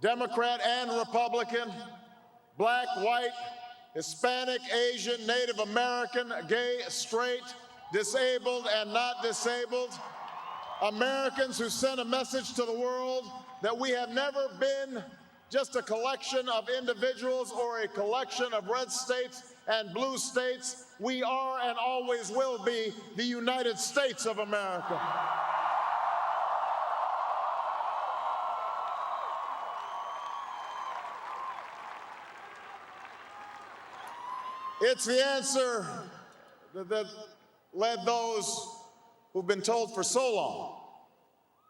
Democrat and Republican, black, white, Hispanic, Asian, Native American, gay, straight, disabled and not disabled, Americans who send a message to the world that we have never been just a collection of individuals or a collection of red states and blue states. We are and always will be the United States of America. It's the answer that led those who've been told for so long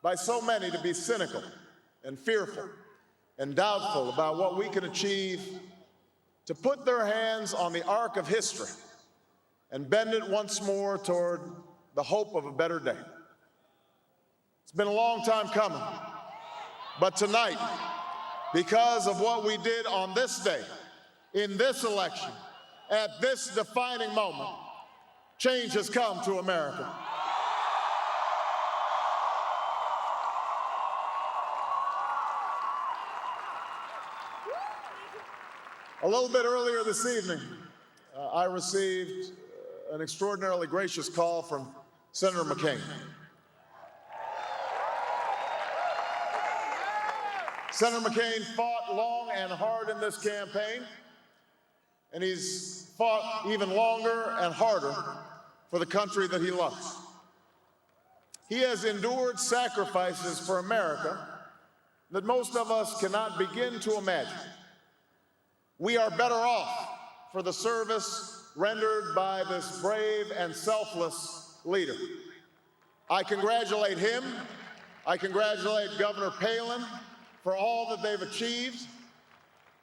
by so many to be cynical and fearful and doubtful about what we can achieve, to put their hands on the arc of history and bend it once more toward the hope of a better day. It's been a long time coming, but tonight, because of what we did on this day, in this election, at this defining moment, change has come to America. A little bit earlier this evening, I received an extraordinarily gracious call from Senator McCain. Senator McCain fought long and hard in this campaign, and he's fought even longer and harder for the country that he loves. He has endured sacrifices for America that most of us cannot begin to imagine. We are better off for the service rendered by this brave and selfless leader. I congratulate him. I congratulate Governor Palin for all that they've achieved,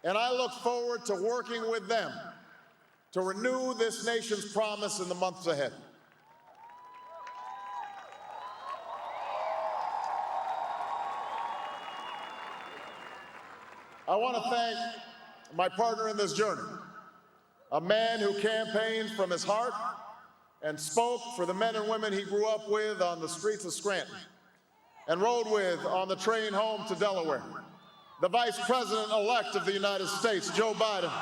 and I look forward to working with them to renew this nation's promise in the months ahead. I want to thank my partner in this journey, a man who campaigned from his heart and spoke for the men and women he grew up with on the streets of Scranton and rode with on the train home to Delaware, the Vice President-elect of the United States, Joe Biden.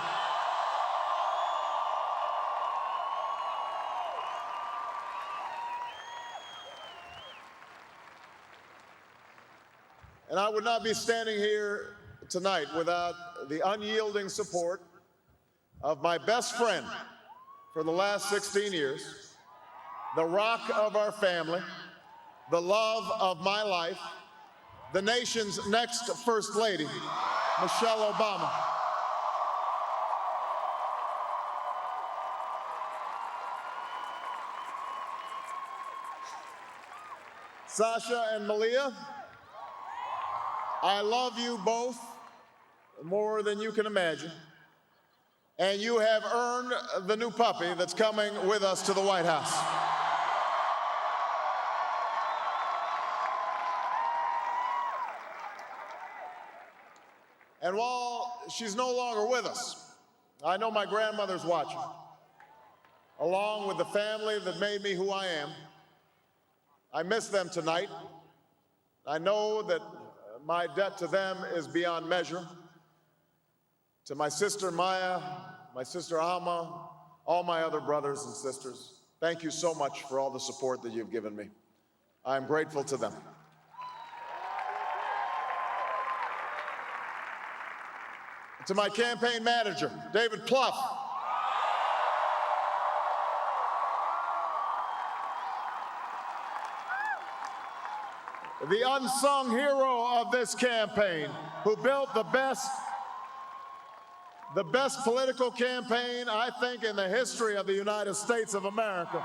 And I would not be standing here tonight without the unyielding support of my best friend for the last 16 years, the rock of our family, the love of my life, the nation's next First Lady, Michelle Obama. Sasha and Malia, I love you both more than you can imagine, and you have earned the new puppy that's coming with us to the White House. And while she's no longer with us, I know my grandmother's watching, along with the family that made me who I am. I miss them tonight. I know that my debt to them is beyond measure. To my sister Maya, my sister Alma, all my other brothers and sisters, thank you so much for all the support that you've given me. I am grateful to them. To my campaign manager, David Plouffe, the unsung hero of this campaign, who built the best political campaign, I think, in the history of the United States of America.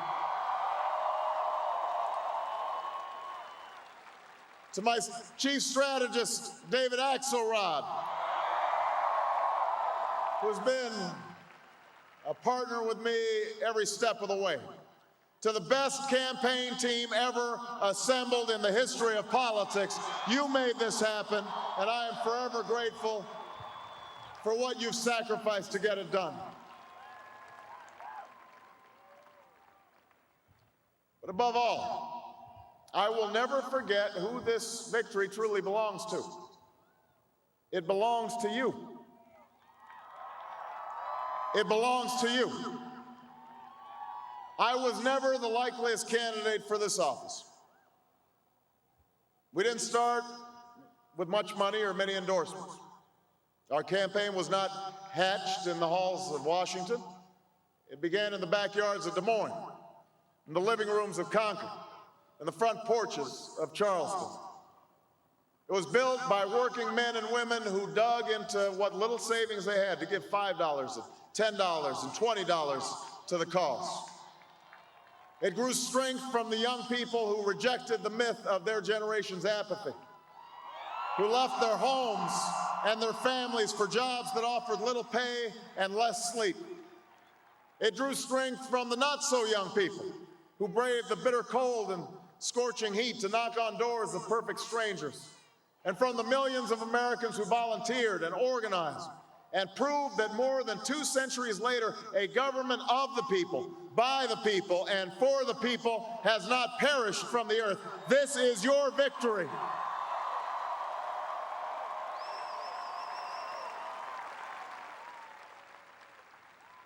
To my chief strategist, David Axelrod, who's been a partner with me every step of the way. To the best campaign team ever assembled in the history of politics, you made this happen, and I am forever grateful for what you've sacrificed to get it done. But above all, I will never forget who this victory truly belongs to. It belongs to you. It belongs to you. I was never the likeliest candidate for this office. We didn't start with much money or many endorsements. Our campaign was not hatched in the halls of Washington. It began in the backyards of Des Moines, in the living rooms of Concord, in the front porches of Charleston. It was built by working men and women who dug into what little savings they had to give $5 and $10 and $20 to the cause. It grew strength from the young people who rejected the myth of their generation's apathy, who left their homes and their families for jobs that offered little pay and less sleep. It drew strength from the not-so-young people who braved the bitter cold and scorching heat to knock on doors of perfect strangers, and from the millions of Americans who volunteered and organized and proved that more than 2 centuries later, a government of the people, by the people, and for the people has not perished from the earth. This is your victory.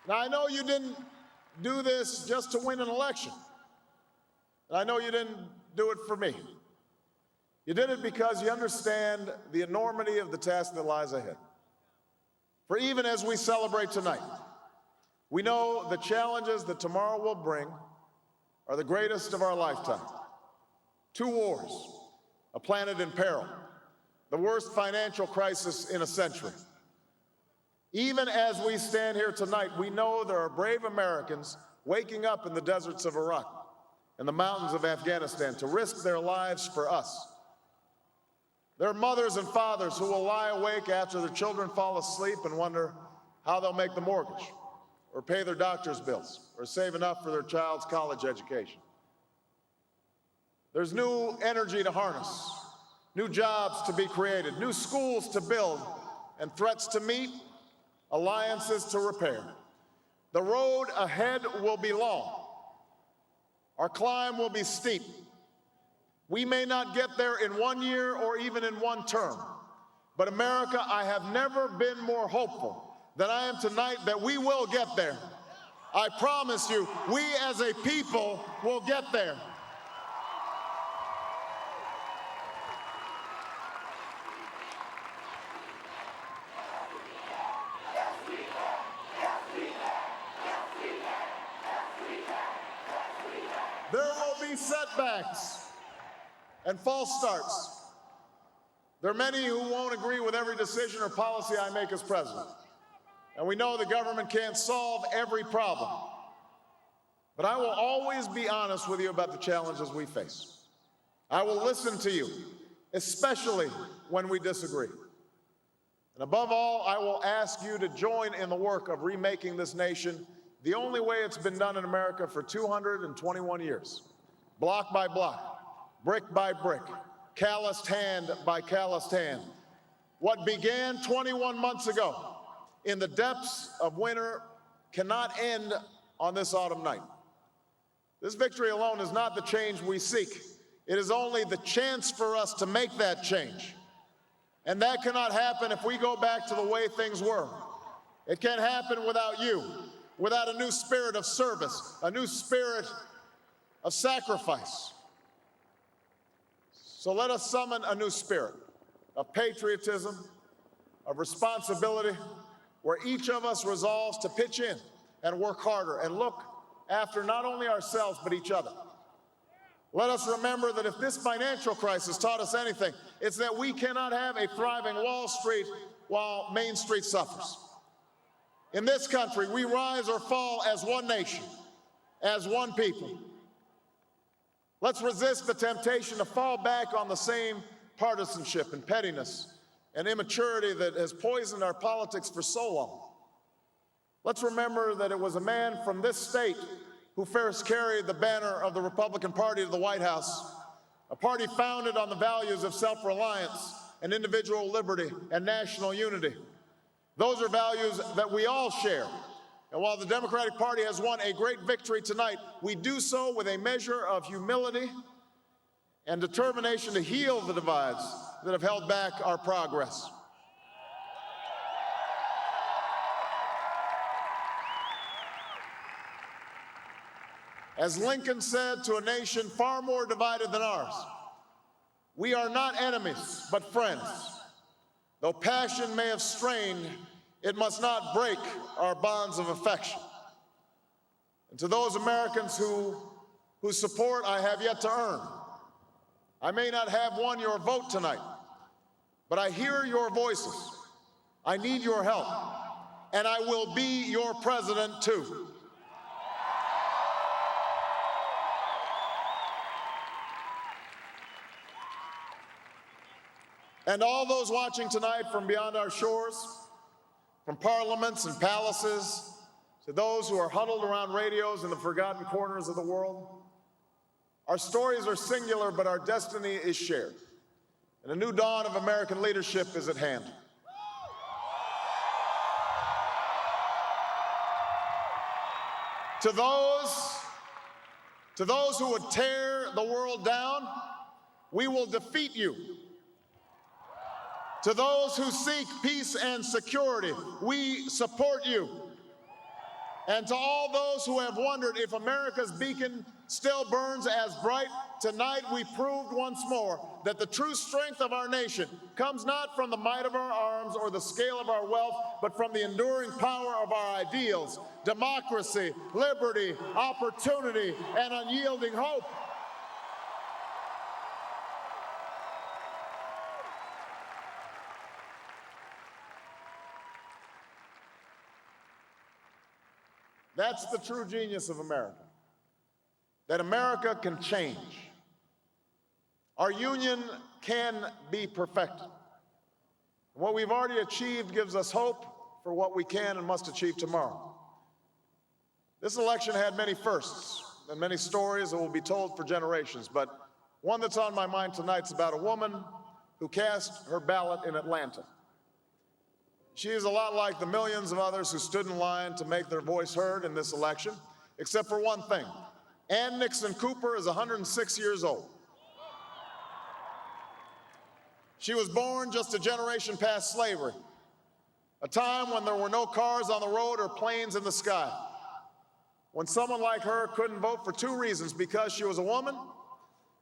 Now, I know you didn't do this just to win an election. And I know you didn't do it for me. You did it because you understand the enormity of the task that lies ahead. For even as we celebrate tonight, we know the challenges that tomorrow will bring are the greatest of our lifetime. 2 wars, a planet in peril, the worst financial crisis in a century. Even as we stand here tonight, we know there are brave Americans waking up in the deserts of Iraq and the mountains of Afghanistan to risk their lives for us. There are mothers and fathers who will lie awake after their children fall asleep and wonder how they'll make the mortgage, or pay their doctor's bills, or save enough for their child's college education. There's new energy to harness, new jobs to be created, new schools to build, and threats to meet, alliances to repair. The road ahead will be long. Our climb will be steep. We may not get there in 1 year or even in 1 term. But America, I have never been more hopeful than I am tonight that we will get there. I promise you, we as a people will get there. There will be setbacks and false starts. There are many who won't agree with every decision or policy I make as president. And we know the government can't solve every problem. But I will always be honest with you about the challenges we face. I will listen to you, especially when we disagree. And above all, I will ask you to join in the work of remaking this nation the only way it's been done in America for 221 years, block by block, brick by brick, calloused hand by calloused hand. What began 21 months ago in the depths of winter cannot end on this autumn night. This victory alone is not the change we seek. It is only the chance for us to make that change. And that cannot happen if we go back to the way things were. It can't happen without you, without a new spirit of service, a new spirit of sacrifice. So let us summon a new spirit of patriotism, of responsibility, where each of us resolves to pitch in and work harder and look after not only ourselves but each other. Let us remember that if this financial crisis taught us anything, it's that we cannot have a thriving Wall Street while Main Street suffers. In this country, we rise or fall as one nation, as one people. Let's resist the temptation to fall back on the same partisanship and pettiness and immaturity that has poisoned our politics for so long. Let's remember that it was a man from this state who first carried the banner of the Republican Party to the White House, a party founded on the values of self-reliance and individual liberty and national unity. Those are values that we all share. And while the Democratic Party has won a great victory tonight, we do so with a measure of humility and determination to heal the divides that have held back our progress. As Lincoln said to a nation far more divided than ours, we are not enemies, but friends. Though passion may have strained, it must not break our bonds of affection. And to those Americans whose support I have yet to earn, I may not have won your vote tonight, but I hear your voices. I need your help, and I will be your president too. And all those watching tonight from beyond our shores, from parliaments and palaces, to those who are huddled around radios in the forgotten corners of the world, our stories are singular, but our destiny is shared. And a new dawn of American leadership is at hand. To those who would tear the world down, we will defeat you. To those who seek peace and security, we support you. And to all those who have wondered if America's beacon still burns as bright, tonight we proved once more that the true strength of our nation comes not from the might of our arms or the scale of our wealth, but from the enduring power of our ideals: democracy, liberty, opportunity, and unyielding hope. That's the true genius of America, that America can change. Our union can be perfected. What we've already achieved gives us hope for what we can and must achieve tomorrow. This election had many firsts and many stories that will be told for generations, but one that's on my mind tonight is about a woman who cast her ballot in Atlanta. She is a lot like the millions of others who stood in line to make their voice heard in this election, except for one thing. Ann Nixon Cooper is 106 years old. She was born just a generation past slavery, a time when there were no cars on the road or planes in the sky, when someone like her couldn't vote for two reasons: because she was a woman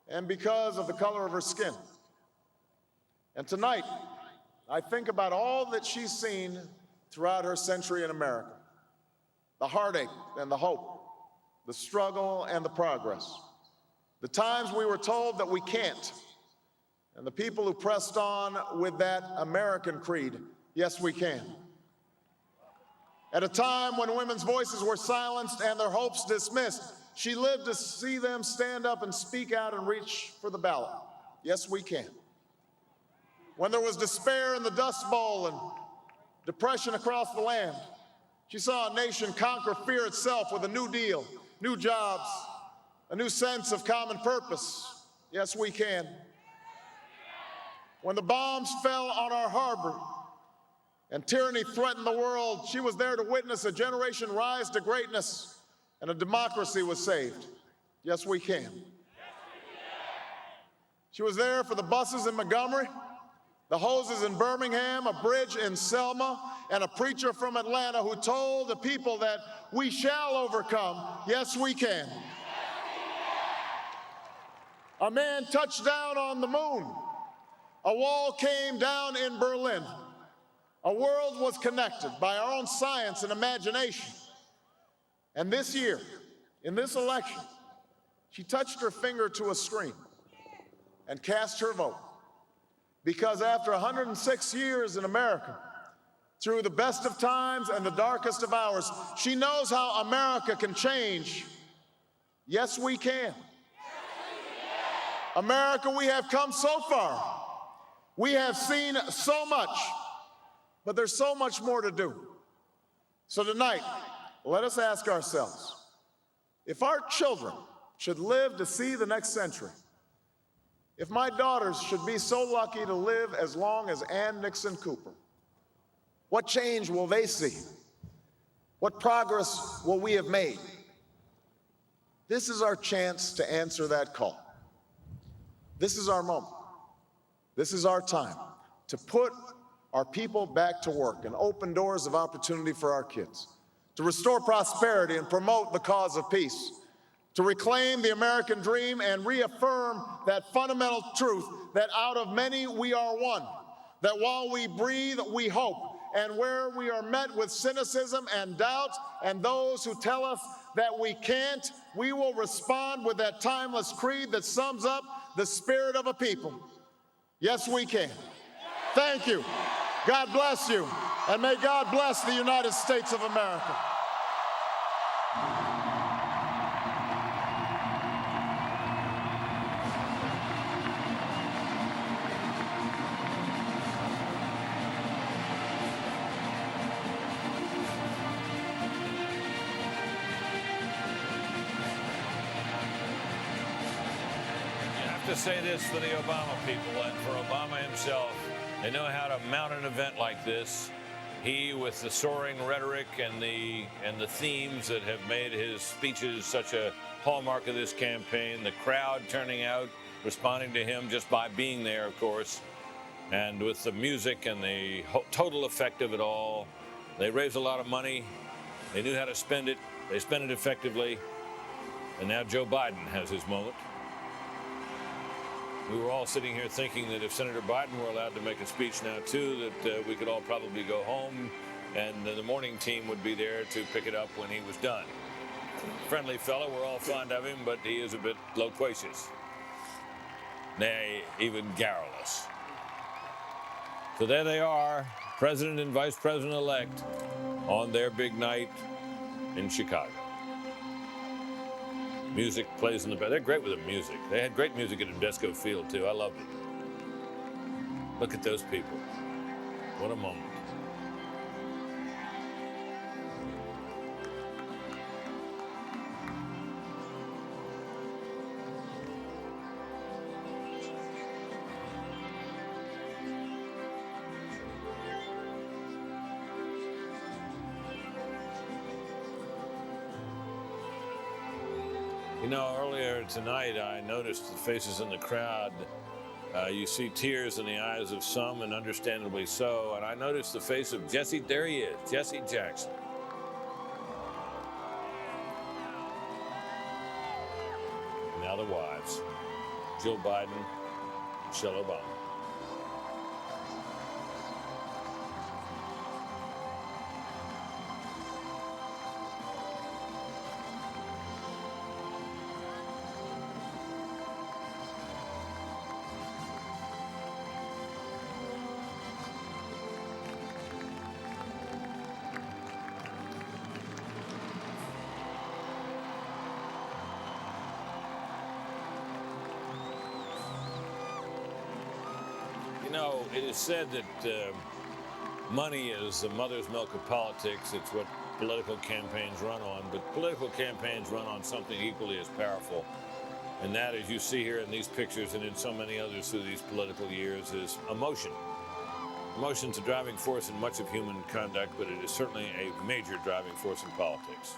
and because of the color of her skin. And tonight, I think about all that she's seen throughout her century in America: the heartache and the hope, the struggle and the progress, the times we were told that we can't, and the people who pressed on with that American creed: yes, we can. At a time when women's voices were silenced and their hopes dismissed, she lived to see them stand up and speak out and reach for the ballot: yes, we can. When there was despair in the Dust Bowl and depression across the land, she saw a nation conquer fear itself with a new deal, new jobs, a new sense of common purpose: yes, we can. When the bombs fell on our harbor and tyranny threatened the world, she was there to witness a generation rise to greatness and a democracy was saved: yes, we can. She was there for the buses in Montgomery, the hoses in Birmingham, a bridge in Selma, and a preacher from Atlanta who told the people that we shall overcome: yes, we can. A man touched down on the moon. A wall came down in Berlin. A world was connected by our own science and imagination. And this year, in this election, she touched her finger to a screen and cast her vote. Because after 106 years in America, through the best of times and the darkest of hours, she knows how America can change. Yes, we can. America, we have come so far. We have seen so much, but there's so much more to do. So tonight, let us ask ourselves, if our children should live to see the next century, if my daughters should be so lucky to live as long as Ann Nixon Cooper, what change will they see? What progress will we have made? This is our chance to answer that call. This is our moment. This is our time to put our people back to work and open doors of opportunity for our kids, to restore prosperity and promote the cause of peace, to reclaim the American dream and reaffirm that fundamental truth that out of many we are one, that while we breathe, we hope, and where we are met with cynicism and doubt and those who tell us that we can't, we will respond with that timeless creed that sums up the spirit of a people. Yes, we can. Thank you. God bless you, and may God bless the United States of America. To say this for the Obama people and for Obama himself, they know how to mount an event like this. He, with the soaring rhetoric and the themes that have made his speeches such a hallmark of this campaign, the crowd turning out, responding to him just by being there, of course, and with the music and the total effect of it all. They raised a lot of money. They knew how to spend it. They spent it effectively. And now Joe Biden has his moment. We were all sitting here thinking that if Senator Biden were allowed to make a speech now, too, that we could all probably go home and the morning team would be there to pick it up when he was done. Friendly fellow, we're all fond of him, but he is a bit loquacious. Nay, even garrulous. So there they are, President and Vice President-elect on their big night in Chicago. Music plays in the back. They're great with the music. They had great music at Invesco Field, too. I loved it. Look at those people. What a moment. You know, earlier tonight, I noticed the faces in the crowd. You see tears in the eyes of some, and understandably so. And I noticed the face of Jesse. There he is, Jesse Jackson. Now the wives, Jill Biden, Michelle Obama. You know, it is said that money is the mother's milk of politics. It's what political campaigns run on. But political campaigns run on something equally as powerful. And that, as you see here in these pictures and in so many others through these political years, is emotion. Emotion's a driving force in much of human conduct, but it is certainly a major driving force in politics.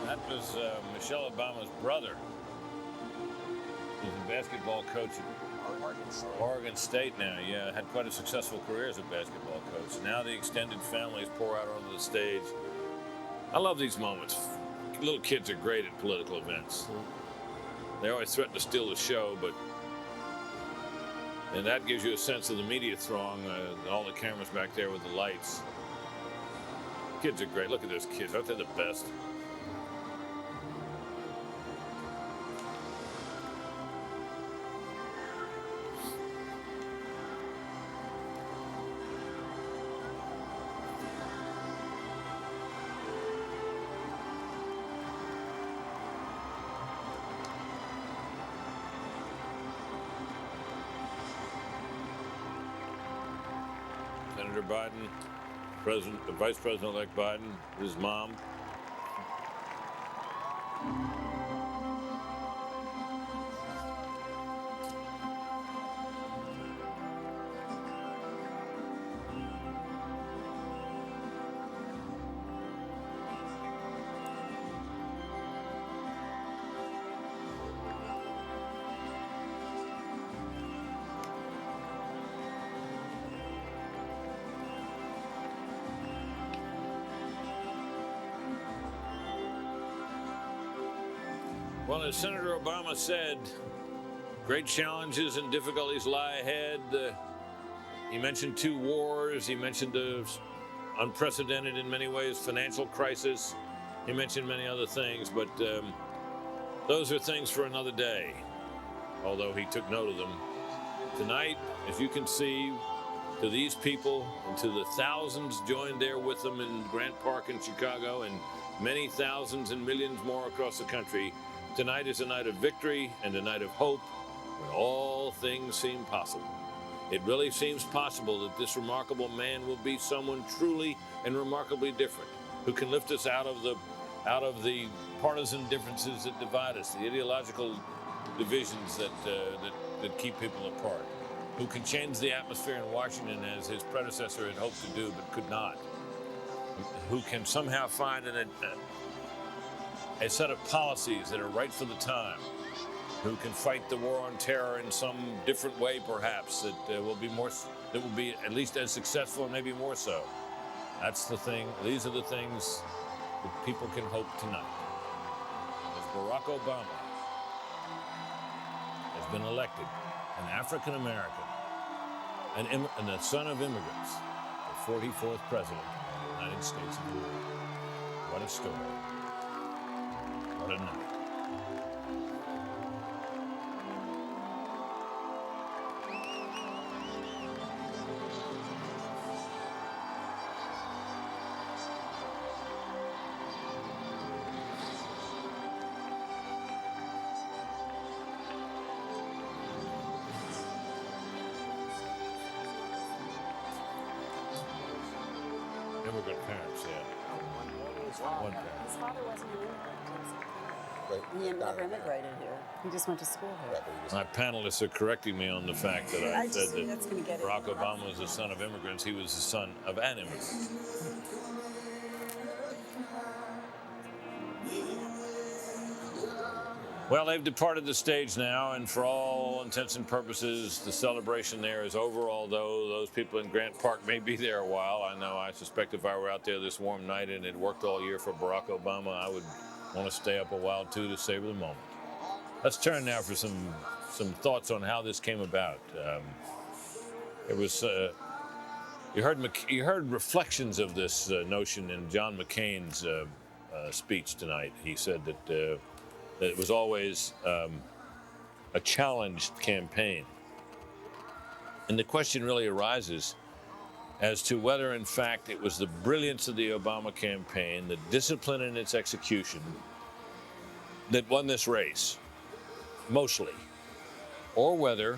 That was Michelle Obama's brother. He's a basketball coach at Oregon State now. Yeah, had quite a successful career as a basketball coach. Now the extended families pour out onto the stage. I love these moments. Little kids are great at political events. They always threaten to steal the show, and that gives you a sense of the media throng, all the cameras back there with the lights. Kids are great. Look at those kids. Aren't they the best? Senator Biden, Vice President-elect Biden, his mom. Well, as Senator Obama said, great challenges and difficulties lie ahead. He mentioned 2 wars. He mentioned the unprecedented, in many ways, financial crisis. He mentioned many other things, but those are things for another day, although he took note of them. Tonight, as you can see, to these people and to the thousands joined there with them in Grant Park in Chicago and many thousands and millions more across the country, tonight is a night of victory and a night of hope when all things seem possible. It really seems possible that this remarkable man will be someone truly and remarkably different, who can lift us out of the partisan differences that divide us, the ideological divisions that keep people apart, who can change the atmosphere in Washington as his predecessor had hoped to do but could not, who can somehow find a set of policies that are right for the time, who can fight the war on terror in some different way, perhaps, that will be at least as successful, and maybe more so. That's the thing. These are the things that people can hope tonight. As Barack Obama has been elected, an African American, and the son of immigrants, the 44th president of the United States of America. What a story. What a night. Immigrant parents, yeah. One parent. His father wasn't an immigrant. He never immigrated here. He just went to school here. My panelists are correcting me on the fact that I said that that's gonna get it. Barack Obama was the son of immigrants. He was the son of an immigrant. Well, they've departed the stage now, and for all intents and purposes, the celebration there is over, although those people in Grant Park may be there a while. I know, I suspect if I were out there this warm night and it worked all year for Barack Obama, I would want to stay up a while, too, to savor the moment. Let's turn now for some thoughts on how this came about. It was... You heard reflections of this notion in John McCain's speech tonight. He said that it was always a challenged campaign. And the question really arises as to whether, in fact, it was the brilliance of the Obama campaign, the discipline in its execution, that won this race, mostly, or whether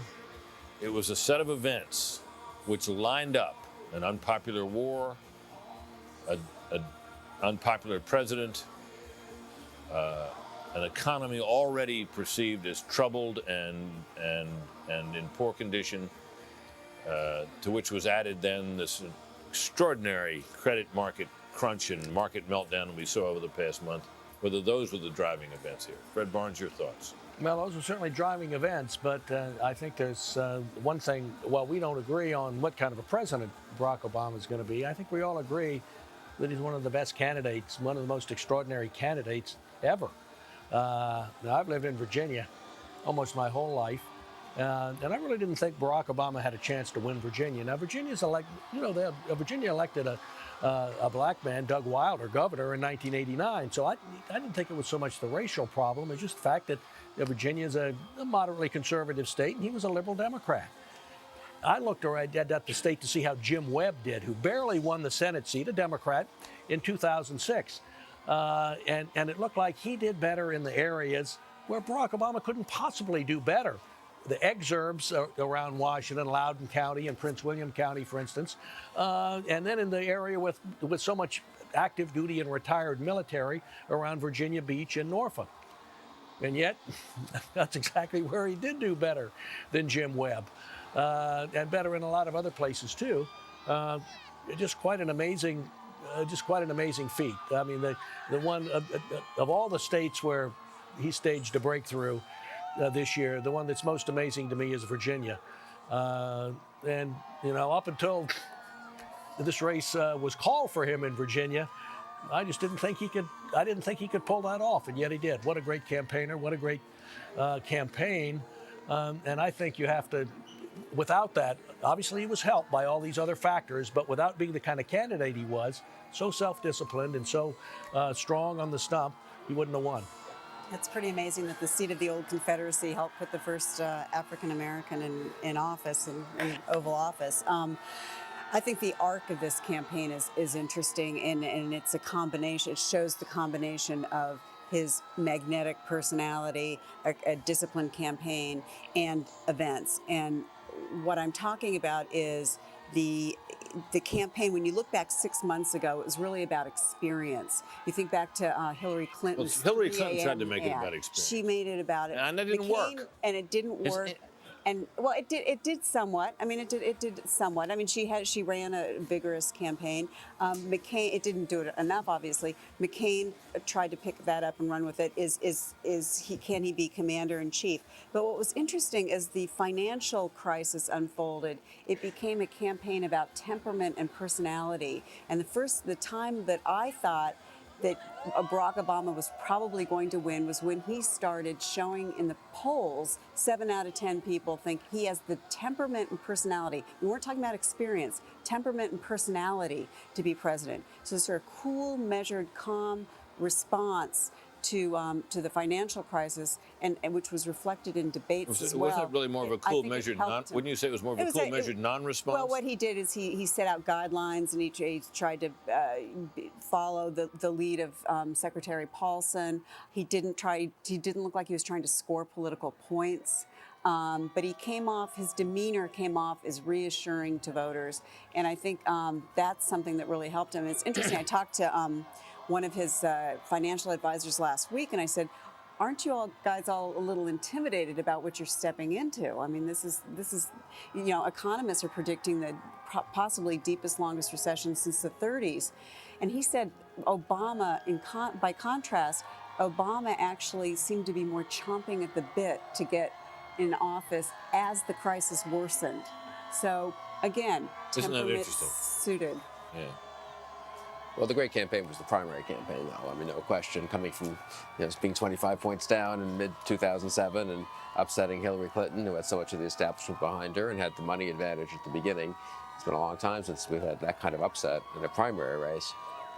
it was a set of events which lined up an unpopular war, an unpopular president, an economy already perceived as troubled and in poor condition, to which was added then this extraordinary credit market crunch and market meltdown we saw over the past month, whether those were the driving events here. Fred Barnes, your thoughts? Well, those are certainly driving events, but I think there's one thing. While we don't agree on what kind of a president Barack Obama is going to be, I think we all agree that he's one of the best candidates, one of the most extraordinary candidates ever. Now, I've lived in Virginia almost my whole life, and I really didn't think Barack Obama had a chance to win Virginia. Now, Virginia elected a black man, Doug Wilder, governor in 1989. So I didn't think it was so much the racial problem, it's just the fact that Virginia is a moderately conservative state, and he was a liberal Democrat. I looked at the state to see how Jim Webb did, who barely won the Senate seat, a Democrat, in 2006. And it looked like he did better in the areas where Barack Obama couldn't possibly do better. the exurbs around Washington, Loudoun County and Prince William County, for instance, and then in the area with so much active duty and retired military around Virginia Beach and Norfolk. And yet, that's exactly where he did do better than Jim Webb, and better in a lot of other places too. Just quite an amazing feat. I mean, the one of all the states where he staged a breakthrough this year, the one that's most amazing to me is Virginia. And up until this race was called for him in Virginia, I just didn't think he could. I didn't think he could pull that off, and yet he did. What a great campaigner! What a great campaign! And I think you have to. Without that, obviously he was helped by all these other factors, but without being the kind of candidate he was, so self-disciplined and so strong on the stump, he wouldn't have won. It's pretty amazing that the seat of the old Confederacy helped put the first African American in office, in Oval Office. I think the arc of this campaign is interesting, and it's a combination. It shows the combination of his magnetic personality, a disciplined campaign, and events. And what I'm talking about is the campaign. When you look back 6 months ago, it was really about experience. You think back to Hillary Clinton. Well, Hillary Clinton tried to make it about experience. She made it about it. And it didn't work. And it didn't work. And well, it did somewhat. I mean, it did somewhat. I mean, she ran a vigorous campaign. McCain, it didn't do it enough, obviously. McCain tried to pick that up and run with it. Can he be commander in chief? But what was interesting as the financial crisis unfolded, it became a campaign about temperament and personality. And the time that I thought that Barack Obama was probably going to win was when he started showing in the polls, 7 out of 10 people think he has the temperament and personality. We weren't talking about experience, temperament and personality to be president. So sort of cool, measured, calm response to the financial crisis, and which was reflected in debates as well. Wasn't it really more of a cool, measured, wouldn't you say it was more of a cool, measured, non-response? Well, what he did is he set out guidelines, and he tried to follow the lead of Secretary Paulson. He didn't look like he was trying to score political points. But his demeanor came off as reassuring to voters. And I think that's something that really helped him. It's interesting, I talked to one of his financial advisors last week, and I said, aren't you all guys all a little intimidated about what you're stepping into? I mean, this is economists are predicting the possibly deepest, longest recession since the 30s. And he said Obama, by contrast, Obama actually seemed to be more chomping at the bit to get in office as the crisis worsened. So again, temperament suited. Yeah. Well, the great campaign was the primary campaign, though. I mean, no question, coming from being 25 points down in mid-2007 and upsetting Hillary Clinton, who had so much of the establishment behind her and had the money advantage at the beginning. It's been a long time since we've had that kind of upset in a primary race.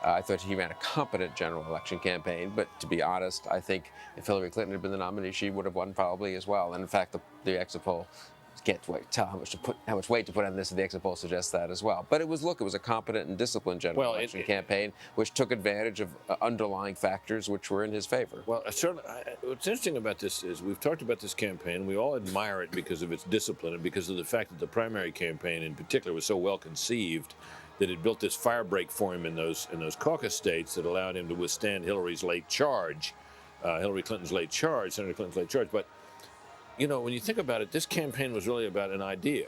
I thought he ran a competent general election campaign, but to be honest, I think if Hillary Clinton had been the nominee, she would have won probably as well. And in fact, the exit poll can't tell how much weight to put on this, and the exit poll suggests that as well. But it was a competent and disciplined general election campaign, which took advantage of underlying factors which were in his favor. Well, what's interesting about this is we've talked about this campaign. We all admire it because of its discipline and because of the fact that the primary campaign in particular was so well conceived that it built this firebreak for him in those caucus states that allowed him to withstand Hillary's late charge, Hillary Clinton's late charge, Senator Clinton's late charge. But when you think about it, this campaign was really about an idea.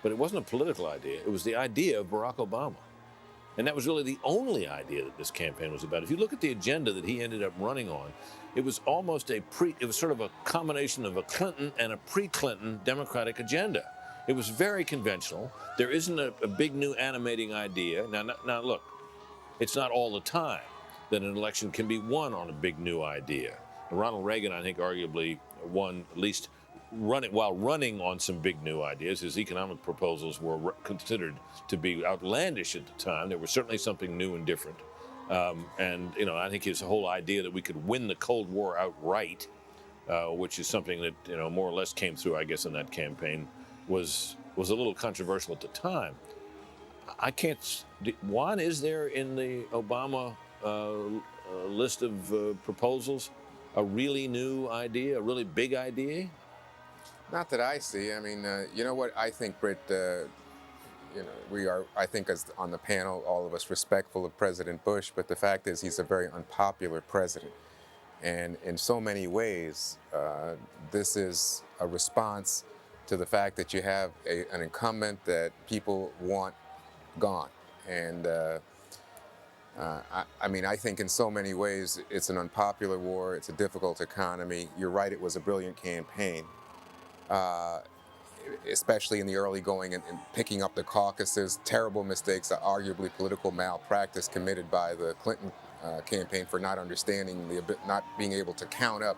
But it wasn't a political idea. It was the idea of Barack Obama. And that was really the only idea that this campaign was about. If you look at the agenda that he ended up running on, it was almost it was sort of a combination of a Clinton and a pre-Clinton Democratic agenda. It was very conventional. There isn't a big new animating idea. Now, look, it's not all the time that an election can be won on a big new idea. Ronald Reagan, I think, arguably won at least while running on some big new ideas. His economic proposals were considered to be outlandish at the time. There was certainly something new and different. And I think his whole idea that we could win the Cold War outright, which is something that more or less came through, I guess, in that campaign, was a little controversial at the time. Juan, is there in the Obama list of proposals a really new idea, a really big idea? Not that I see. I mean, you know what? I think, Britt, you know, we are, I think, as on the panel, all of us respectful of President Bush, but the fact is he's a very unpopular president. And in so many ways, this is a response to the fact that you have an incumbent that people want gone. And I mean, I think in so many ways it's an unpopular war, it's a difficult economy. You're right, it was a brilliant campaign. Especially in the early going and picking up the caucuses, terrible mistakes, arguably political malpractice committed by the Clinton campaign for not understanding, not being able to count up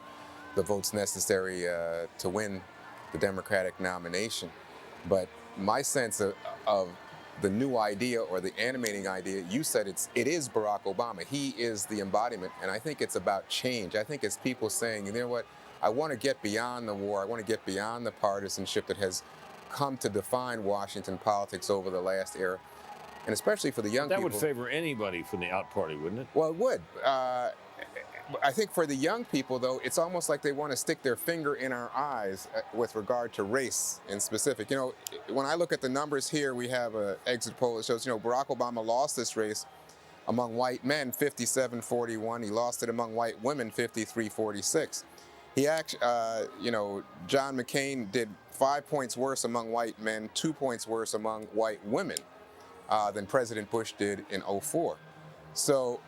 the votes necessary to win the Democratic nomination. But my sense of the new idea or the animating idea, you said it is Barack Obama. He is the embodiment, and I think it's about change. I think it's people saying, you know what, I want to get beyond the war. I want to get beyond the partisanship that has come to define Washington politics over the last era, and especially for the young people. That would favor anybody from the out party, wouldn't it? Well, it would. I think for the young people, though, it's almost like they want to stick their finger in our eyes with regard to race in specific. You know, when I look at the numbers here, we have an exit poll that shows, you know, Barack Obama lost this race among white men 57-41. He lost it among white women 53-46. He actually, you know, John McCain did 5 points worse among white men, 2 points worse among white women than President Bush did in '04. So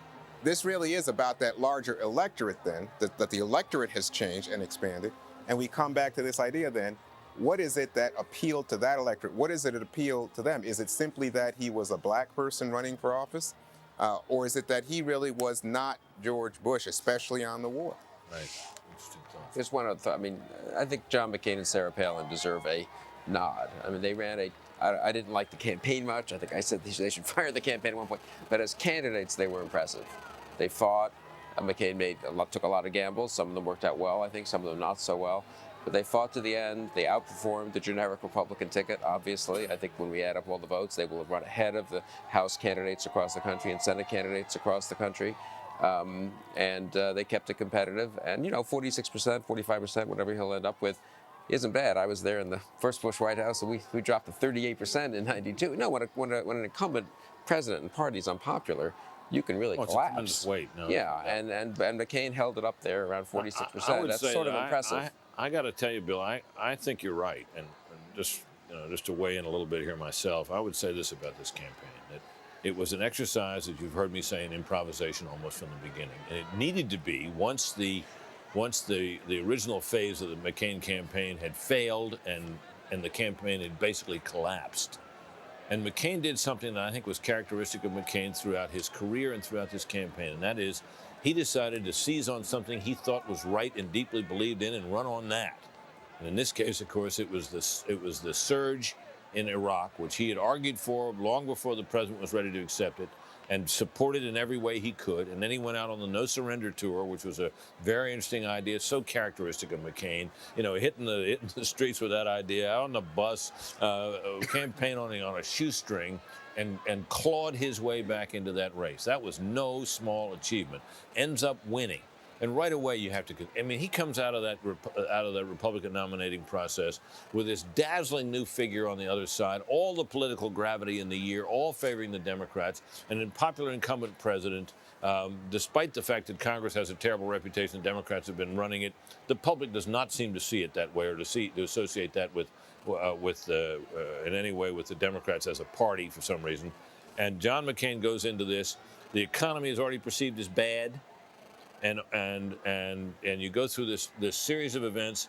this really is about that larger electorate then, that the electorate has changed and expanded. And we come back to this idea then, what is it that appealed to that electorate? What is it that appealed to them? Is it simply that he was a black person running for office? Or is it that he really was not George Bush, especially on the war? Right. There's one other thought. I mean, I think John McCain and Sarah Palin deserve a nod. I mean, they ran I didn't like the campaign much. I think I said they should fire the campaign at one point. But as candidates, they were impressive. They fought. McCain took a lot of gambles. Some of them worked out well, I think. Some of them not so well. But they fought to the end. They outperformed the generic Republican ticket, obviously. I think when we add up all the votes, they will have run ahead of the House candidates across the country and Senate candidates across the country. And they kept it competitive. And, you know, 46%, 45%, whatever he'll end up with, isn't bad. I was there in the first Bush White House, and we dropped to 38% in '92. No, when an incumbent president and party is unpopular, you can really collapse. It's a tremendous weight. No. Yeah, and McCain held it up there around 46%. I would That's say sort of that impressive. I got to tell you, Bill, I think you're right. And just to weigh in a little bit here myself, I would say this about this campaign, that it was an exercise, as you've heard me say, in improvisation almost from the beginning. And it needed to be once the original phase of the McCain campaign had failed and the campaign had basically collapsed. And McCain did something that I think was characteristic of McCain throughout his career and throughout this campaign, and that is he decided to seize on something he thought was right and deeply believed in and run on that. And in this case, of course, it was the surge in Iraq, which he had argued for long before the president was ready to accept it, and supported in every way he could. And then he went out on the No Surrender tour, which was a very interesting idea, so characteristic of McCain. You know, hitting the streets with that idea, out on the bus, campaign on a shoestring, and clawed his way back into that race. That was no small achievement. Ends up winning. And right away, you have to. I mean, he comes out of that Republican nominating process with this dazzling new figure on the other side, all the political gravity in the year, all favoring the Democrats, and a popular incumbent president. Despite the fact that Congress has a terrible reputation, the Democrats have been running it. The public does not seem to see it that way, or to associate that with in any way with the Democrats as a party for some reason. And John McCain goes into this. The economy is already perceived as bad. And you go through this series of events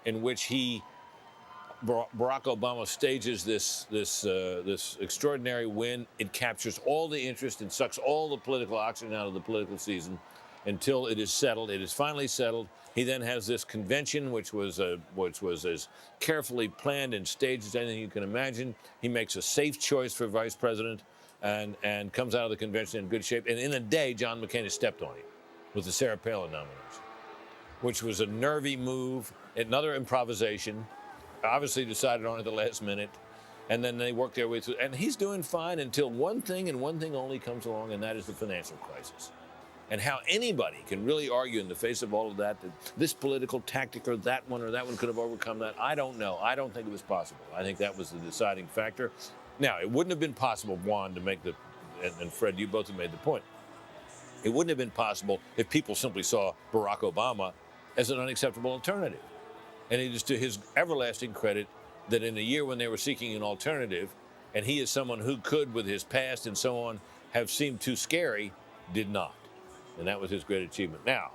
in which Barack Obama stages this extraordinary win. It captures all the interest and sucks all the political oxygen out of the political season until it is settled. It is finally settled. He then has this convention, which was as carefully planned and staged as anything you can imagine. He makes a safe choice for vice president and comes out of the convention in good shape. And in a day, John McCain has stepped on him with the Sarah Palin nomination, which was a nervy move, another improvisation, obviously decided on at the last minute, and then they worked their way through. And he's doing fine until one thing and one thing only comes along, and that is the financial crisis. and how anybody can really argue in the face of all of that this political tactic or that one could have overcome that. I don't know. I don't think it was possible. I think that was the deciding factor. Now, it wouldn't have been possible, Juan, to make and Fred, you both have made the point. It wouldn't have been possible if people simply saw Barack Obama as an unacceptable alternative. And it is to his everlasting credit that in a year when they were seeking an alternative, and he is someone who could, with his past and so on, have seemed too scary, did not. And that was his great achievement. Now,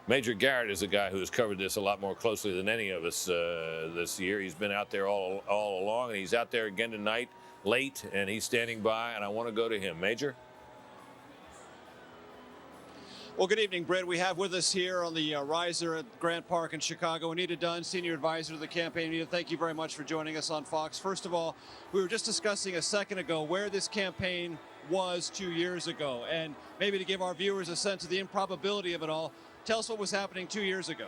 Major Garrett is a guy who has covered this a lot more closely than any of us this year. He's been out there all along, and he's out there again tonight, late, and he's standing by, and I want to go to him. Major? Well, good evening, Brett. We have with us here on the riser at Grant Park in Chicago, Anita Dunn, Senior Advisor to the campaign. Anita, thank you very much for joining us on Fox. First of all, we were just discussing a second ago where this campaign was 2 years ago, and maybe to give our viewers a sense of the improbability of it all, tell us what was happening 2 years ago.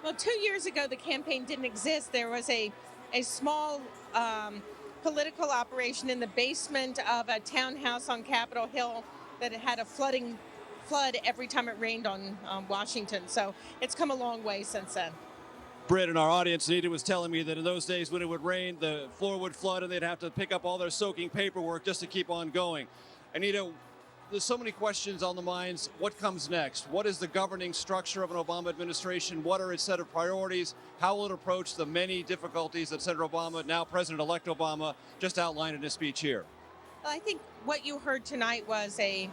Well, 2 years ago, the campaign didn't exist. There was a small political operation in the basement of a townhouse on Capitol Hill that had a flood every time it rained on Washington. So it's come a long way since then. Britt, in our audience, Anita was telling me that in those days when it would rain, the floor would flood and they'd have to pick up all their soaking paperwork just to keep on going. Anita, there's so many questions on the minds. What comes next? What is the governing structure of an Obama administration? What are its set of priorities? How will it approach the many difficulties that Senator Obama, now President-elect Obama, just outlined in his speech here? Well, I think what you heard tonight was a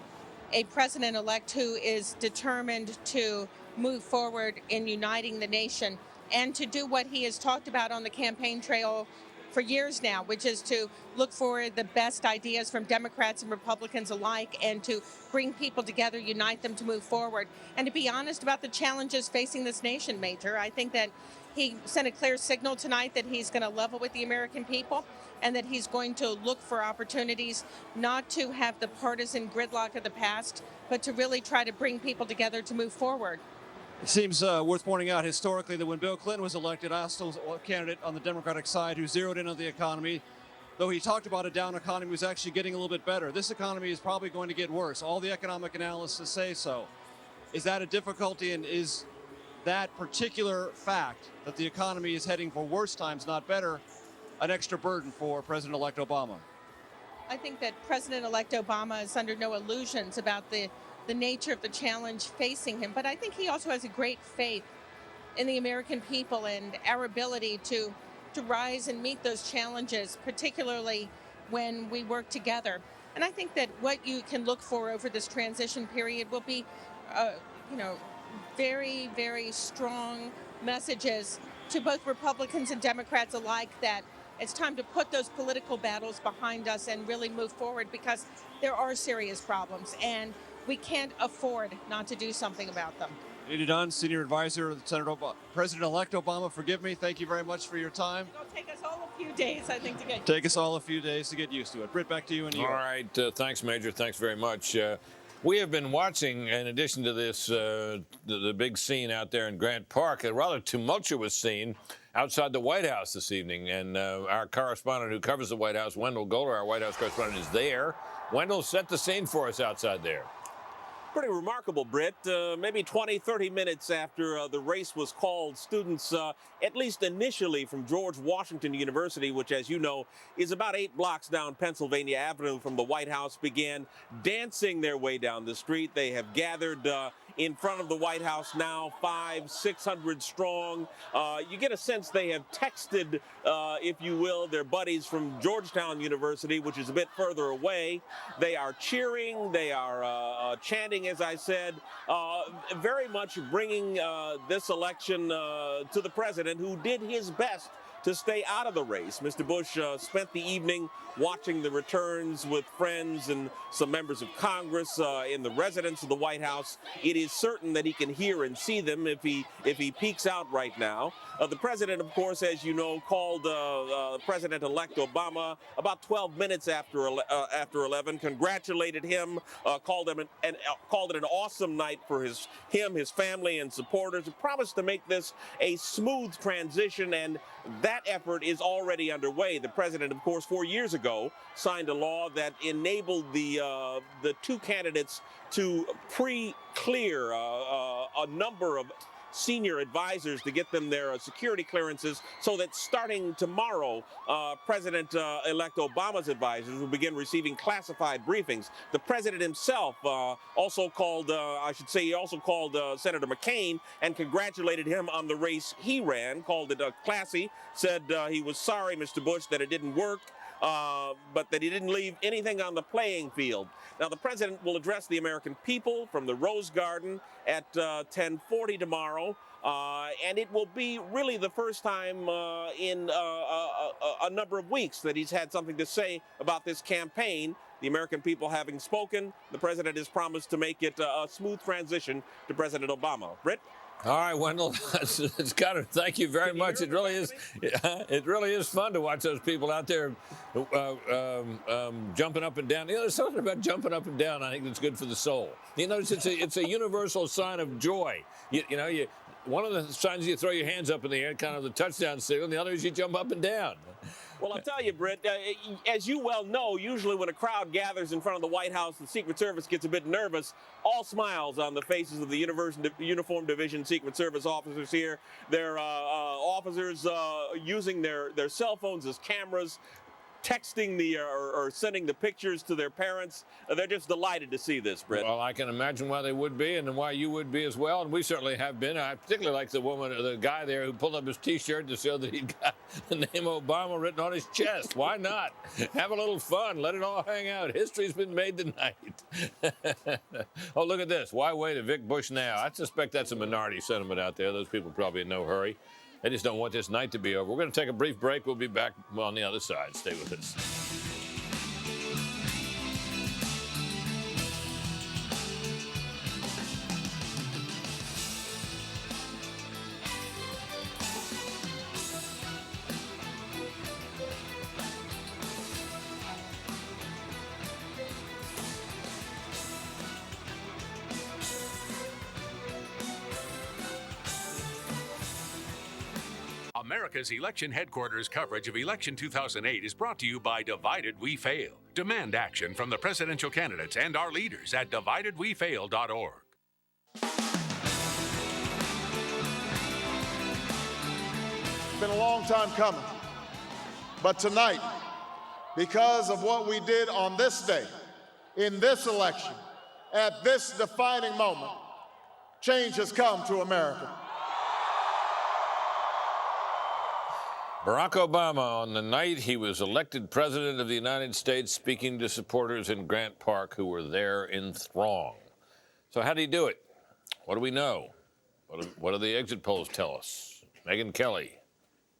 president-elect who is determined to move forward in uniting the nation and to do what he has talked about on the campaign trail for years now, which is to look for the best ideas from Democrats and Republicans alike and to bring people together, unite them to move forward, and to be honest about the challenges facing this nation, Major. I think that he sent a clear signal tonight that he's going to level with the American people and that he's going to look for opportunities not to have the partisan gridlock of the past, but to really try to bring people together to move forward. It seems worth pointing out historically that when Bill Clinton was elected, I was a candidate on the Democratic side who zeroed in on the economy. Though he talked about a down economy, was actually getting a little bit better. This economy is probably going to get worse. All the economic analysts say so. Is that a difficulty, and is that particular fact that the economy is heading for worse times, not better, an extra burden for President-elect Obama? I think that President-elect Obama is under no illusions about the nature of the challenge facing him, but I think he also has a great faith in the American people and our ability to rise and meet those challenges, particularly when we work together. And I think that what you can look for over this transition period will be, very, very strong messages to both Republicans and Democrats alike that it's time to put those political battles behind us and really move forward, because there are serious problems and we can't afford not to do something about them. Anita Dunn, Senior Advisor of Senator President-elect Obama, forgive me. Thank you very much for your time. It'll take us all a few days, I think, to get Take us all a few days to get used to it. Britt, back to you in New York. All right. Thanks, Major. Thanks very much. We have been watching, in addition to this, the big scene out there in Grant Park, a rather tumultuous scene outside the White House this evening. And our correspondent who covers the White House, Wendell Goller, our White House correspondent, is there. Wendell, set the scene for us outside there. Pretty remarkable, Britt. Maybe 20, 30 minutes after the race was called, students, at least initially from George Washington University, which, as you know, is about 8 blocks down Pennsylvania Avenue from the White House, began dancing their way down the street. They have gathered in front of the White House now, 500-600 strong. You get a sense they have texted, if you will, their buddies from Georgetown University, which is a bit further away. They are cheering. They are chanting, as I said, very much bringing this election to the president, who did his best to stay out of the race. Mr. Bush spent the evening watching the returns with friends and some members of Congress in the residence of the White House. It is certain that he can hear and see them if he peeks out right now. The president, of course, as you know, called President-elect Obama about 12 minutes after 11, congratulated him, called it an awesome night for him, his family, and supporters, and promised to make this a smooth transition, and that that effort is already underway. The president, of course, 4 years ago signed a law that enabled the two candidates to pre-clear a number of senior advisors to get them their security clearances, so that starting tomorrow, President-elect Obama's advisors will begin receiving classified briefings. The president himself also called, he also called Senator McCain and congratulated him on the race he ran, called it classy, said he was sorry, Mr. Bush, that it didn't work, but that he didn't leave anything on the playing field. Now, the president will address the American people from the Rose Garden at 10:40 tomorrow, and it will be really the first time in a number of weeks that he's had something to say about this campaign. The American people having spoken, the president has promised to make it a smooth transition to President Obama. Britt? All right, Wendell, it's got to thank you very much. It really is. It really is fun to watch those people out there jumping up and down. You know, there's something about jumping up and down. I think that's good for the soul. You know, it's a universal sign of joy. One of the signs you throw your hands up in the air, kind of the touchdown signal, and the other is you jump up and down. Well, I'll tell you, Britt, as you well know, usually when a crowd gathers in front of the White House, the Secret Service gets a bit nervous. All smiles on the faces of the Uniform Division Secret Service officers here. They're officers using their cell phones as cameras, texting or sending the pictures to their parents. They're just delighted to see this, Britt. Well, I can imagine why they would be and why you would be as well, and we certainly have been. I particularly like the guy there who pulled up his T-shirt to show that he'd got the name Obama written on his chest. Why not? Have a little fun. Let it all hang out. History's been made tonight. Oh, look at this. Why wait a Vic Bush now? I suspect that's a minority sentiment out there. Those people probably in no hurry. They just don't want this night to be over. We're going to take a brief break. We'll be back on the other side. Stay with us. America's election headquarters coverage of election 2008 is brought to you by Divided We Fail. Demand action from the presidential candidates and our leaders at dividedwefail.org. It's been a long time coming, but tonight, because of what we did on this day, in this election, at this defining moment, change has come to America. Barack Obama, on the night he was elected president of the United States, speaking to supporters in Grant Park who were there in throng. So how did he do it? What do we know? What do the exit polls tell us? Megyn Kelly,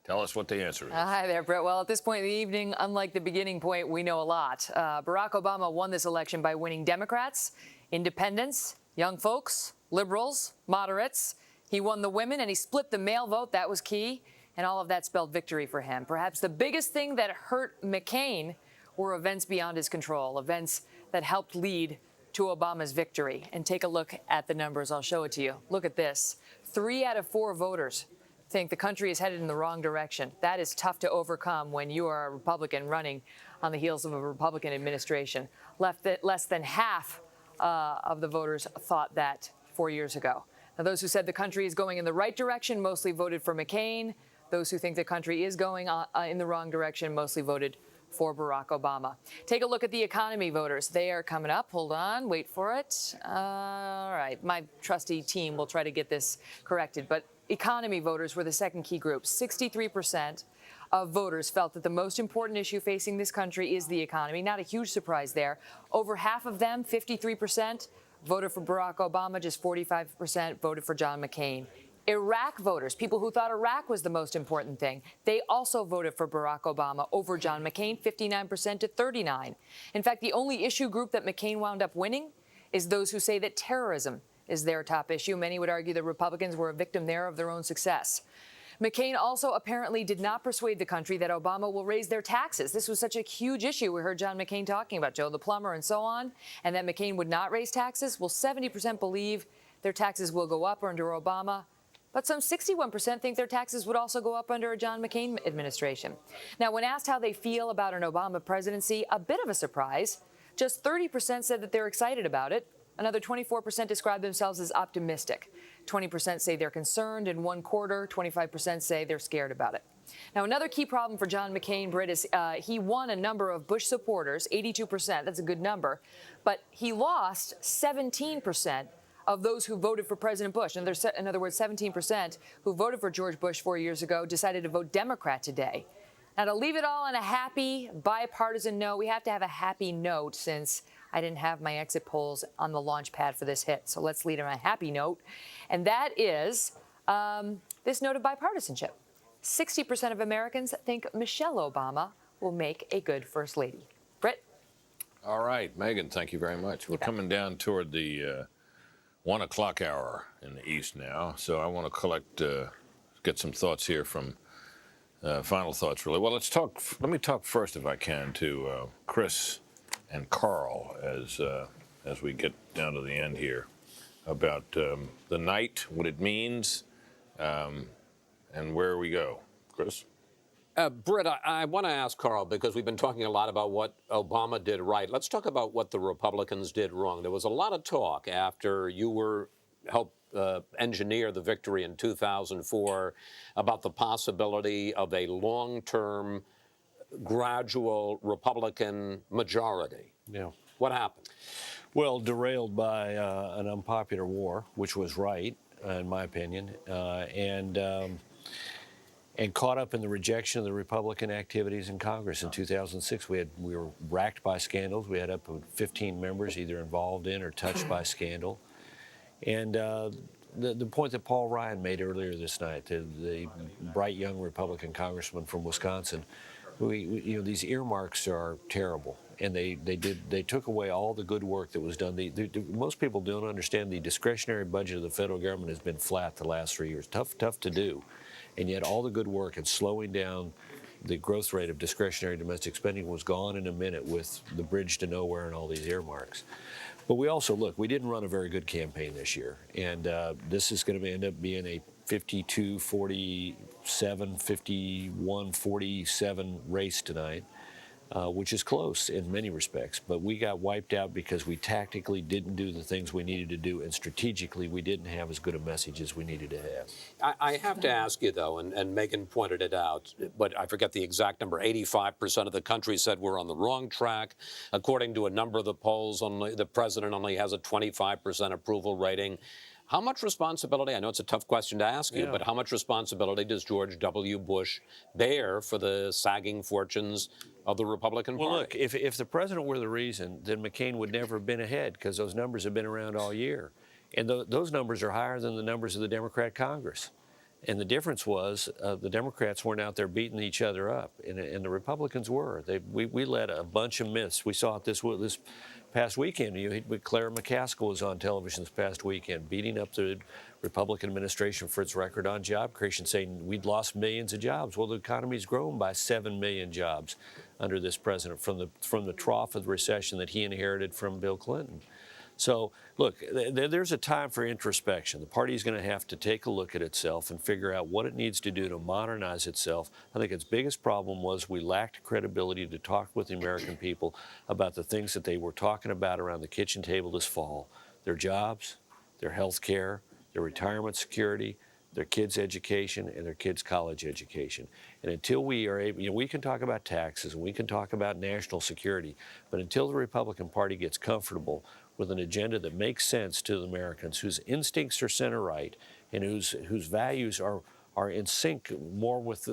tell us what the answer is. Hi there, Brett. Well, at this point in the evening, unlike the beginning point, we know a lot. Barack Obama won this election by winning Democrats, independents, young folks, liberals, moderates. He won the women, and he split the male vote. That was key. And all of that spelled victory for him. Perhaps the biggest thing that hurt McCain were events beyond his control, events that helped lead to Obama's victory. And take a look at the numbers. I'll show it to you. Look at this. 3 out of 4 voters think the country is headed in the wrong direction. That is tough to overcome when you are a Republican running on the heels of a Republican administration. Less than half of the voters thought that 4 years ago. Now, those who said the country is going in the right direction mostly voted for McCain. Those who think the country is going in the wrong direction mostly voted for Barack Obama. Take a look at the economy voters. They are coming up. Hold on. Wait for it. All right. My trusty team will try to get this corrected. But economy voters were the second key group. 63% of voters felt that the most important issue facing this country is the economy. Not a huge surprise there. Over half of them, 53%, voted for Barack Obama. Just 45% voted for John McCain. Iraq voters, people who thought Iraq was the most important thing, they also voted for Barack Obama over John McCain, 59% to 39%. In fact, the only issue group that McCain wound up winning is those who say that terrorism is their top issue. Many would argue that Republicans were a victim there of their own success. McCain also apparently did not persuade the country that Obama will raise their taxes. This was such a huge issue. We heard John McCain talking about Joe the plumber and so on, and that McCain would not raise taxes. Well, 70% believe their taxes will go up under Obama. But some 61% think their taxes would also go up under a John McCain administration. Now, when asked how they feel about an Obama presidency, a bit of a surprise. Just 30% said that they're excited about it. Another 24% describe themselves as optimistic. 20% say they're concerned, and 1/4, 25% say they're scared about it. Now, another key problem for John McCain, Britt, is he won a number of Bush supporters, 82%. That's a good number. But he lost 17% of those who voted for President Bush. In other words, 17% who voted for George Bush 4 years ago decided to vote Democrat today. Now, to leave it all on a happy, bipartisan note, we have to have a happy note since I didn't have my exit polls on the launch pad for this hit. So let's lead on a happy note. And that is this note of bipartisanship. 60% of Americans think Michelle Obama will make a good first lady. Britt? All right, Megan, thank you very much. We're coming down toward the 1 o'clock hour in the East now. So I want to get some thoughts here from final thoughts, really. Well, let me talk first, if I can, to Chris and Carl as we get down to the end here about the night, what it means, and where we go. Chris? Britt, I want to ask Carl, because we've been talking a lot about what Obama did right. Let's talk about what the Republicans did wrong. There was a lot of talk after you helped engineer the victory in 2004 about the possibility of a long-term, gradual Republican majority. Yeah. What happened? Well, derailed by an unpopular war, which was right, in my opinion, and caught up in the rejection of the Republican activities in Congress in 2006. We were racked by scandals. We had up to 15 members either involved in or touched by scandal. And the point that Paul Ryan made earlier this night, the bright young Republican congressman from Wisconsin, these earmarks are terrible, and they took away all the good work that was done. Most people don't understand the discretionary budget of the federal government has been flat the last 3 years. Tough to do, and yet all the good work and slowing down the growth rate of discretionary domestic spending was gone in a minute with the bridge to nowhere and all these earmarks. But we also, we didn't run a very good campaign this year, and this is going to end up being a 52-47, 51-47 race tonight, which is close in many respects. But we got wiped out because we tactically didn't do the things we needed to do, and strategically we didn't have as good a message as we needed to have. I have to ask you, though, and Megan pointed it out, but I forget the exact number. 85% of the country said we're on the wrong track. According to a number of the polls, the president only has a 25% approval rating. How much responsibility, I know it's a tough question to ask you, but how much responsibility does George W. Bush bear for the sagging fortunes of the Republican Party? Well, look, if the president were the reason, then McCain would never have been ahead, because those numbers have been around all year. And those numbers are higher than the numbers of the Democrat Congress. And the difference was the Democrats weren't out there beating each other up, and the Republicans were. We led a bunch of myths. We saw it this past weekend. Claire McCaskill was on television this past weekend, beating up the Republican administration for its record on job creation, saying we'd lost millions of jobs. Well, the economy's grown by 7 million jobs under this president from the trough of the recession that he inherited from Bill Clinton. So, look, there's a time for introspection. The party's going to have to take a look at itself and figure out what it needs to do to modernize itself. I think its biggest problem was we lacked credibility to talk with the American people about the things that they were talking about around the kitchen table this fall: their jobs, their health care, their retirement security, their kids' education, and their kids' college education. And until we are able, we can talk about taxes and we can talk about national security, but until the Republican Party gets comfortable with an agenda that makes sense to the Americans, whose instincts are center right, and whose values are in sync more with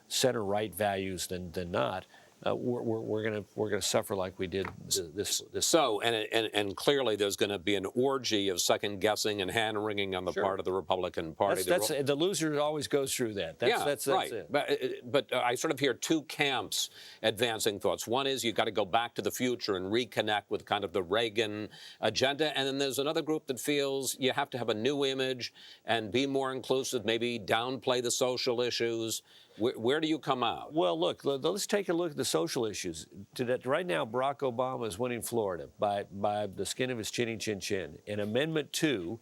center right values than not, we're gonna suffer like we did this. So, and clearly there's going to be an orgy of second guessing and hand wringing on the part of the Republican Party. The loser always goes through that. That's right. It. But I sort of hear two camps advancing thoughts. One is you've got to go back to the future and reconnect with kind of the Reagan agenda, and then there's another group that feels you have to have a new image and be more inclusive, maybe downplay the social issues. Where do you come out? Well, look, let's take a look at the social issues. Right now, Barack Obama is winning Florida by the skin of his chinny chin chin. And Amendment 2,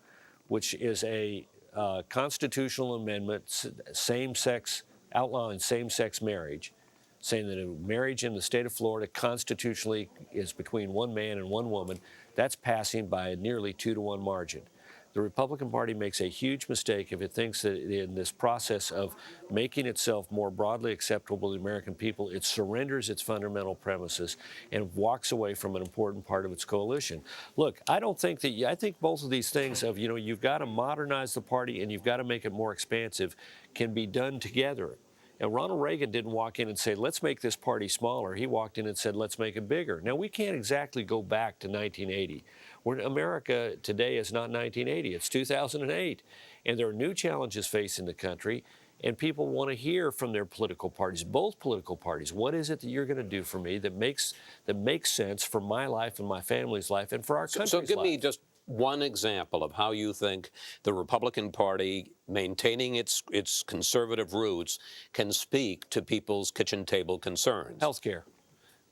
which is a constitutional amendment, outlawing same-sex marriage, saying that a marriage in the state of Florida constitutionally is between one man and one woman. That's passing by a nearly 2-to-1 margin. The Republican Party makes a huge mistake if it thinks that in this process of making itself more broadly acceptable to the American people, it surrenders its fundamental premises and walks away from an important part of its coalition. Look, I think both of these things of, you've got to modernize the party and you've got to make it more expansive can be done together. And Ronald Reagan didn't walk in and say, let's make this party smaller. He walked in and said, let's make it bigger. Now, we can't exactly go back to 1980. America today is not 1980. It's 2008. And there are new challenges facing the country. And people want to hear from their political parties, both political parties. What is it that you're going to do for me that makes sense for my life and my family's life and for our country's life? So give me just one example of how you think the Republican Party, maintaining its conservative roots, can speak to people's kitchen table concerns. Healthcare.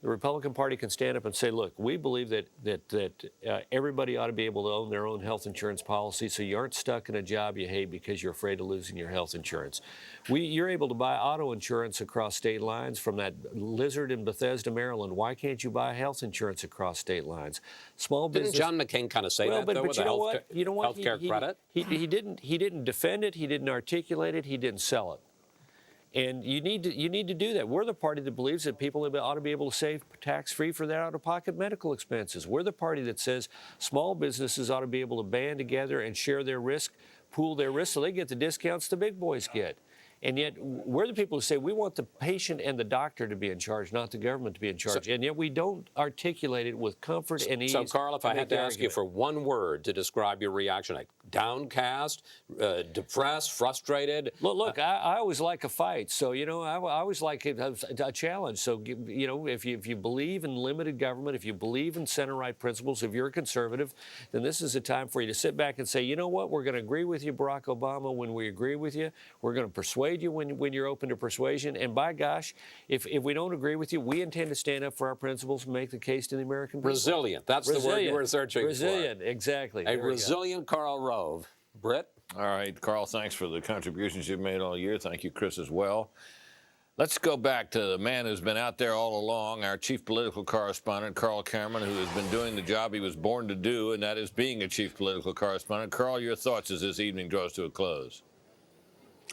The Republican Party can stand up and say, look, we believe that everybody ought to be able to own their own health insurance policy so you aren't stuck in a job you hate because you're afraid of losing your health insurance. You're able to buy auto insurance across state lines from that lizard in Bethesda, Maryland. Why can't you buy health insurance across state lines? Small business. Didn't John McCain kind of say that, though, with the healthcare credit? He didn't defend it. He didn't articulate it. He didn't sell it. And you need to do that. We're the party that believes that people ought to be able to save tax-free for their out-of-pocket medical expenses. We're the party that says small businesses ought to be able to band together and share their risk, pool their risk, so they get the discounts the big boys get. And yet, we're the people who say we want the patient and the doctor to be in charge, not the government to be in charge. And yet, we don't articulate it with comfort and ease. So, Carl, if I had to ask you for one word to describe your reaction, like downcast, depressed, frustrated. Look, I always like a fight. So, I always like a challenge. So, if you believe in limited government, if you believe in center-right principles, if you're a conservative, then this is a time for you to sit back and say, you know what, we're going to agree with you, Barack Obama, when we agree with you. We're going to persuade you when you're open to persuasion. And by gosh, if we don't agree with you, we intend to stand up for our principles and make the case to the American people. Resilient. That's the word you were searching Resilient, for. Exactly. A resilient Karl Rove. Britt? All right, Carl, thanks for the contributions you've made all year. Thank you, Chris, as well. Let's go back to the man who's been out there all along, our chief political correspondent, Carl Cameron, who has been doing the job he was born to do, and that is being a chief political correspondent. Carl, your thoughts as this evening draws to a close?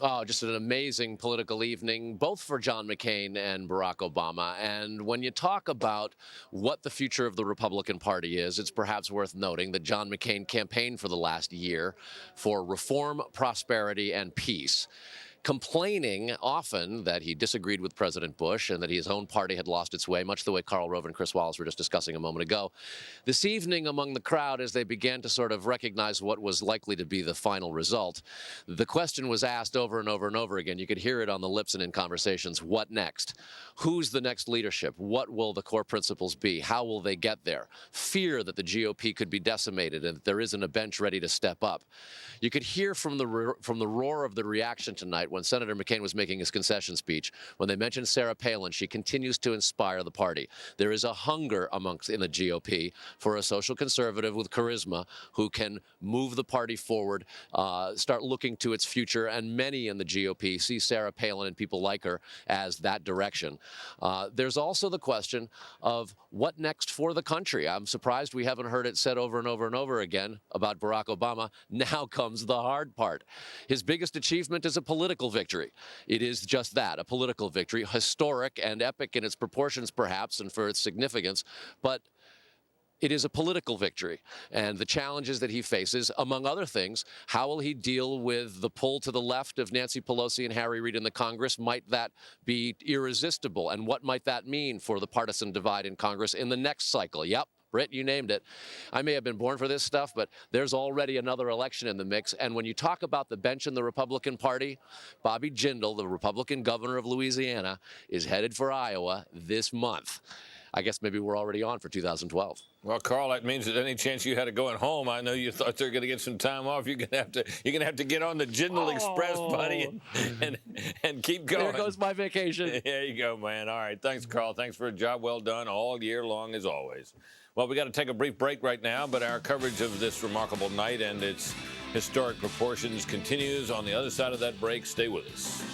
Oh, just an amazing political evening, both for John McCain and Barack Obama. And when you talk about what the future of the Republican Party is, it's perhaps worth noting that John McCain campaigned for the last year for reform, prosperity, and peace, complaining often that he disagreed with President Bush and that his own party had lost its way, much the way Karl Rove and Chris Wallace were just discussing a moment ago. This evening among the crowd, as they began to sort of recognize what was likely to be the final result, the question was asked over and over and over again. You could hear it on the lips and in conversations. What next? Who's the next leadership? What will the core principles be? How will they get there? Fear that the GOP could be decimated and that there isn't a bench ready to step up. You could hear from the roar of the reaction tonight when Senator McCain was making his concession speech. When they mentioned Sarah Palin, she continues to inspire the party. There is a hunger in the GOP for a social conservative with charisma who can move the party forward, start looking to its future, and many in the GOP see Sarah Palin and people like her as that direction. There's also the question of what next for the country. I'm surprised we haven't heard it said over and over and over again about Barack Obama. Now comes the hard part. His biggest achievement is a political victory. It is just that, a political victory, historic and epic in its proportions perhaps and for its significance, but it is a political victory. And the challenges that he faces, among other things, how will he deal with the pull to the left of Nancy Pelosi and Harry Reid in the Congress? Might that be irresistible? And what might that mean for the partisan divide in Congress in the next cycle? Yep. Britt, you named it. I may have been born for this stuff, but there's already another election in the mix. And when you talk about the bench in the Republican Party, Bobby Jindal, the Republican governor of Louisiana, is headed for Iowa this month. I guess maybe we're already on for 2012. Well, Carl, that means that any chance you had of going home, I know you thought they were going to get some time off. You're going to have to get on the Jindal Express, buddy, and keep going. There goes my vacation. There you go, man. All right. Thanks, Carl. Thanks for a job well done all year long, as always. Well, we got to take a brief break right now, but our coverage of this remarkable night and its historic proportions continues on the other side of that break. Stay with us.